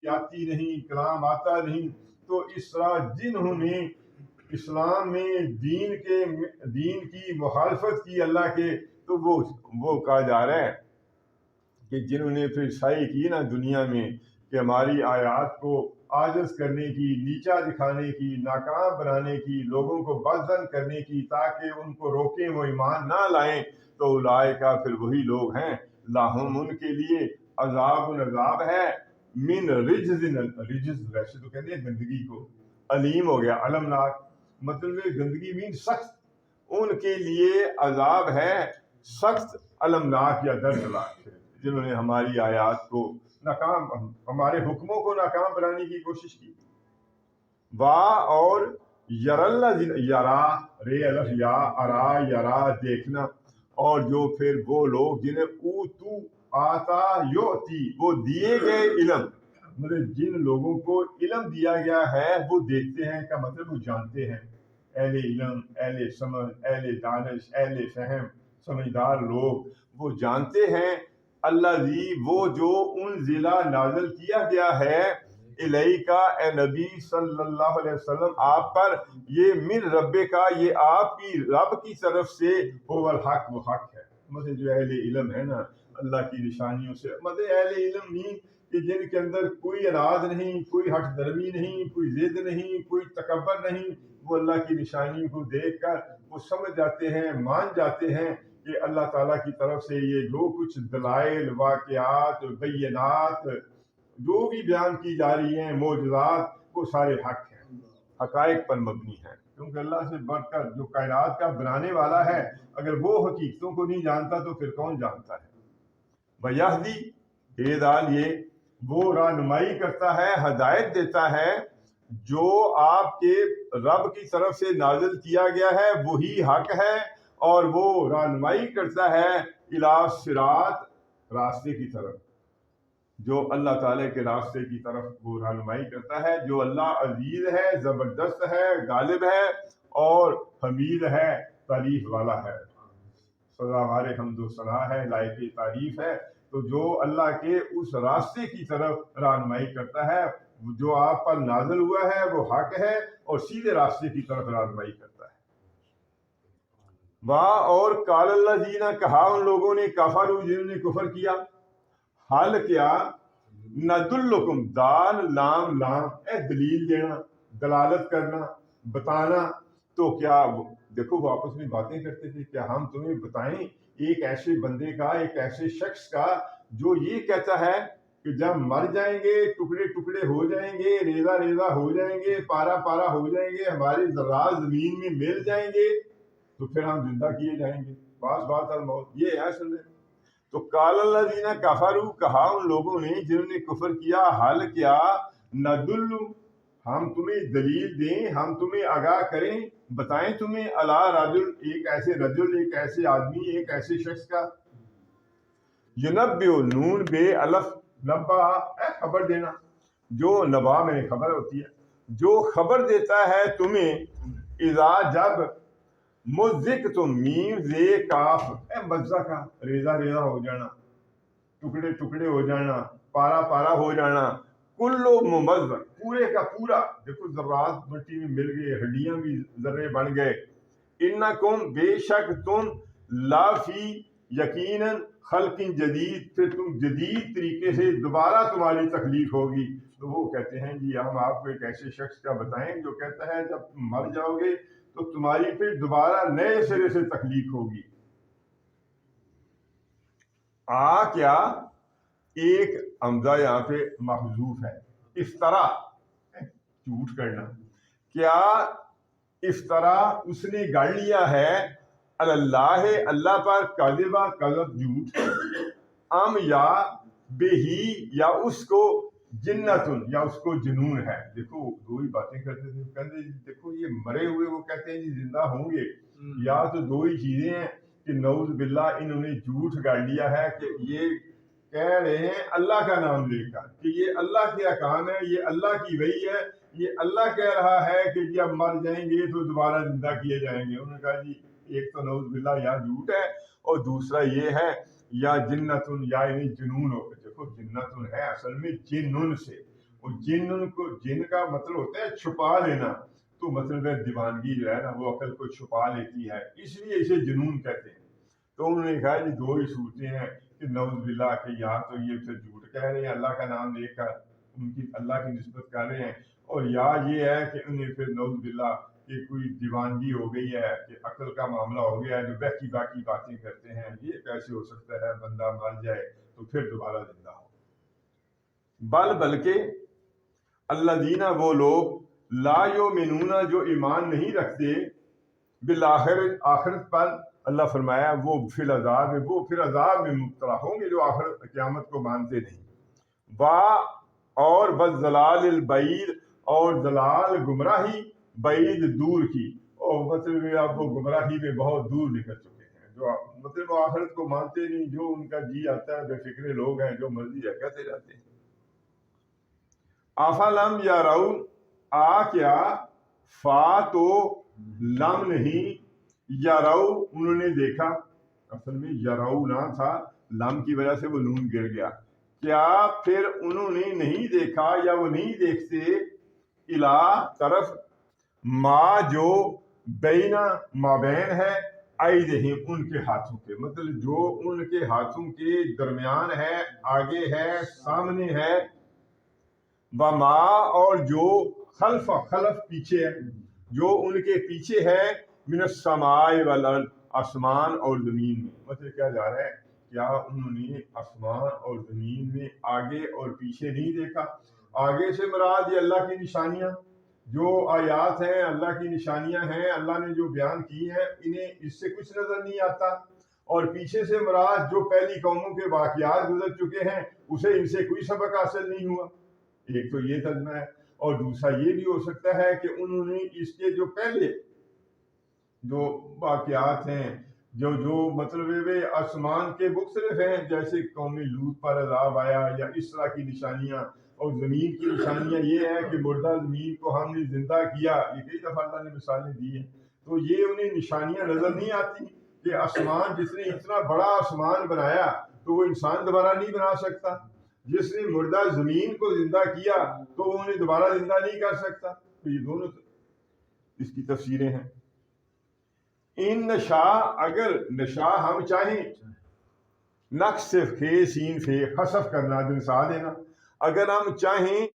آتی نہیں، کلام آتا نہیں، تو اس طرح جنہوں نے اسلام میں دین کی مخالفت کی اللہ کے، تو وہ کہا جا رہا ہے کہ جنہوں نے پھر سعی کی نا دنیا میں کہ ہماری آیات کو عاجز کرنے کی، نیچا دکھانے کی، ناکام بنانے کی، لوگوں کو بدظن کرنے کی، تاکہ ان کو روکیں وہ ایمان نہ لائیں، تو اولئک پھر وہی لوگ ہیں لاہم ان کے لیے عذاب ہے من رجز، رجز ویسے تو کہتے ہیں گندگی کو، علیم ہو گیا المناک، مطلب گندگی مین سخت، ان کے لیے عذاب ہے سخت المناک یا دردناک، جنہوں نے ہماری آیات کو ناکام، ہمارے حکموں کو ناکام بنانے کی کوشش کی۔ اور یرا رے الف یا ارا یرا دیکھنا، اور جو پھر وہ لوگ جنہیں اوتو آتا یوتی وہ دیے گئے علم، مطلب جن لوگوں کو علم دیا گیا ہے وہ دیکھتے ہیں، کا مطلب وہ جانتے ہیں، اہل علم، اہل سمجھ، اہل دانش، اہل فہم، سمجھدار لوگ وہ جانتے ہیں الذی وہ جو انزلہ نازل کیا گیا ہے الیکا اے نبی صلی اللہ علیہ وسلم آپ پر، یہ من رب کا یہ آپ کی رب کی طرف سے، هو الحق وہ حق ہے، مطلب جو اہل علم ہے نا اللہ کی نشانیوں سے، مطلب اہل علم نہیں کہ جن کے اندر کوئی اناد نہیں، کوئی ہٹ درمی نہیں، کوئی ضد نہیں، کوئی تکبر نہیں، وہ اللہ کی نشانیوں کو دیکھ کر وہ سمجھ جاتے ہیں، مان جاتے ہیں کہ اللہ تعالیٰ کی طرف سے یہ جو کچھ دلائل، واقعات، بینات جو بھی بیان کی جا رہی ہیں، معجزات، وہ سارے حق ہیں، حقائق پر مبنی ہیں، کیونکہ اللہ سے بڑھ کر جو کائنات کا بنانے والا ہے اگر وہ حقیقتوں کو نہیں جانتا تو پھر کون جانتا ہے۔ وَيَهْدِي ہدایت یہ وہ رہنمائی کرتا ہے، ہدایت دیتا ہے جو آپ کے رب کی طرف سے نازل کیا گیا ہے وہی حق ہے، اور وہ رہنمائی کرتا ہے الی صراط راستے کی طرف، جو اللہ تعالیٰ کے راستے کی طرف وہ رہنمائی کرتا ہے، جو اللہ عزیز ہے، زبردست ہے، غالب ہے اور حمید ہے، تعریف والا ہے، سدا ہمارے حمد و ثنا ہے، لائق تعریف ہے۔ تو جو اللہ کے اس راستے کی طرف رہنمائی کرتا ہے، جو آپ پر نازل ہوا ہے وہ حق ہے اور سیدھے راستے کی طرف رہنمائی کرتا ہے۔ اور قال الذین کہا ان لوگوں نے کفروا جنہوں نے کفر کیا، حال کیا ندلکم دال لام لام اے دلیل دینا، دلالت کرنا، بتانا، تو کیا دیکھو وہ آپس میں باتیں کرتے تھے، کیا ہم تمہیں بتائیں ایک ایسے بندے کا، ایک ایسے شخص کا جو یہ کہتا ہے کہ جب مر جائیں گے ٹکڑے ٹکڑے ہو جائیں گے، ریزہ ریزہ ہو جائیں گے، پارا پارا ہو جائیں گے، ہمارے ذرات زمین میں مل جائیں گے تو پھر ہم زندہ کیے جائیں گے، بات الموت، یہ ہے اصل میں۔ تو قال الذین کفروا کہا ان لوگوں نے جنہوں نے کفر کیا، حال کیا ندل ہم تمہیں دلیل دیں، ہم تمہیں آگاہ کریں، بتائیں تمہیں الا رجل ایک ایسے رجل، ایک ایسے آدمی، ایک ایسے شخص کا، ینبئ نون بے الف نبا اے خبر دینا، جو نبا میں خبر ہوتی ہے، جو خبر دیتا ہے تمہیں اذا جب مزق تو میم زے کاف اے مزہ کا ریزہ ریزہ ہو جانا، ٹکڑے ٹکڑے ہو جانا، پارا پارا ہو جانا، کلو ممزق پورے کا پورا، دیکھو ذرات مٹی میں مل گئے، ہڈیاں بھی ذرے بن گئے، انکم بے شک تم لا فی یقیناً خلق جدید، پھر تم جدید طریقے سے دوبارہ تمہاری تخلیق ہوگی۔ تو وہ کہتے ہیں جی ہم آپ کو ایک ایسے شخص کا بتائیں جو کہتا ہے جب تم مر جاؤ گے تو تمہاری پھر دوبارہ نئے سرے سے تخلیق ہوگی۔ کیا ایک حمزہ یہاں پہ محذوف ہے، افطرا جھوٹ کرنا، کیا افطرا اس نے گڑ لیا ہے اللہ اللہ پر کذبا کذب جھوٹ، ام یا بہی یا اس کو جنتن یا اس کو جنون ہے۔ دیکھو دو ہی باتیں کرتے تھے، کہتے دیکھو یہ مرے ہوئے وہ کہتے ہیں جی زندہ ہوں گے، یا تو دو ہی چیزیں ہیں کہ نعوذ باللہ انہوں نے جھوٹ گاڑ لیا ہے کہ یہ کہہ رہے ہیں اللہ کا نام لے کر کہ یہ اللہ کے احکام ہے، یہ اللہ کی وحی ہے، یہ اللہ کہہ رہا ہے کہ جب مر جائیں گے تو دوبارہ زندہ کیے جائیں گے۔ انہوں نے کہا جی ایک تو نعوذ باللہ یا جھوٹ ہے اور دوسرا یہ ہے یا جنتن یا یعنی جنون ہو۔ دیکھو جنتن ہے اصل میں جنن سے، اور جن کا مطلب ہوتا ہے چھپا لینا، تو مطلب ہے دیوانگی جو ہے نا وہ عقل کو چھپا لیتی ہے، اس لیے اسے جنون کہتے ہیں۔ تو انہوں نے کہا یہ دو ہی صورتیں ہیں کہ نعوذ باللہ کہ یا تو یہ پھر جھوٹ کہہ رہے ہیں اللہ کا نام لے کر، ان کی اللہ کی نسبت کر رہے ہیں، اور یا یہ ہے کہ انہیں پھر نعوذ باللہ کہ کوئی دیوانگی ہو گئی ہے، کہ عقل کا معاملہ ہو گیا ہے، جو بہکی باقی باتیں کرتے ہیں۔ یہ کیسے ہو سکتا ہے بندہ مر جائے تو پھر دوبارہ زندہ ہو؟ بلکہ الذین وہ لوگ لا یؤمنون جو ایمان نہیں رکھتے بالآخر آخرت پر، اللہ فرمایا وہ فی العذاب وہ پھر عذاب میں مبتلا ہوں گے جو آخرت قیامت کو مانتے نہیں۔ اور بالضلال البعید اور ضلال گمراہی بعید دور کی، اور مطلب اب وہ گمراہی میں بہت دور نکل چکے ہیں، جو مطلب وہ آخرت کو مانتے نہیں، جو ان کا جی آتا ہے بے فکرے لوگ ہیں، جو مرضی ہے کہتے رہتے ہیں۔ افلم یروا کیا فا تو لم نہیں، یرو انہوں نے دیکھا، اصل میں یرو نہ تھا، لم کی وجہ سے وہ نون گر گیا، کیا پھر انہوں نے نہیں دیکھا یا وہ نہیں دیکھتے الا طرف ما جو بینا مابین ہے ایدہم ان کے ہاتھوں کے، مطلب جو ان کے ہاتھوں کے درمیان ہے، آگے ہے، سامنے ہے، وما اور جو خلف پیچھے ہے، جو ان کے پیچھے ہے، من السماء والارض آسمان اور زمین میں۔ مطلب کیا جا رہا ہے، کیا انہوں نے آسمان اور زمین میں آگے اور پیچھے نہیں دیکھا؟ آگے سے مراد یہ اللہ کی نشانیاں، جو آیات ہیں اللہ کی نشانیاں ہیں، اللہ نے جو بیان کی ہیں، انہیں اس سے کچھ نظر نہیں آتا، اور پیچھے سے مراد جو پہلی قوموں کے واقعات گزر چکے ہیں اسے ان سے کوئی سبق حاصل نہیں ہوا۔ ایک تو یہ ترجمہ ہے، اور دوسرا یہ بھی ہو سکتا ہے کہ انہوں نے اس کے جو پہلے جو واقعات ہیں، جو مطلب آسمان کے مختلف ہیں، جیسے قوم لوط پر عذاب آیا یا اس طرح کی نشانیاں، اور زمین کی نشانیاں یہ ہے کہ مردہ زمین کو ہم نے زندہ کیا، یہ کئی دفعہ اللہ نے مثالیں دی ہیں، تو یہ انہیں نشانیاں نظر نہیں آتی کہ آسمان، جس نے اتنا بڑا آسمان بنایا تو وہ انسان دوبارہ نہیں بنا سکتا، جس نے مردہ زمین کو زندہ کیا تو وہ انہیں دوبارہ زندہ نہیں کر سکتا۔ تو یہ دونوں اس کی تفسیریں ہیں۔ ان نشا اگر نشا ہم چاہیں، نقص فے سین فے خسف کرنا، دنسا دینا، اگر ہم چاہیں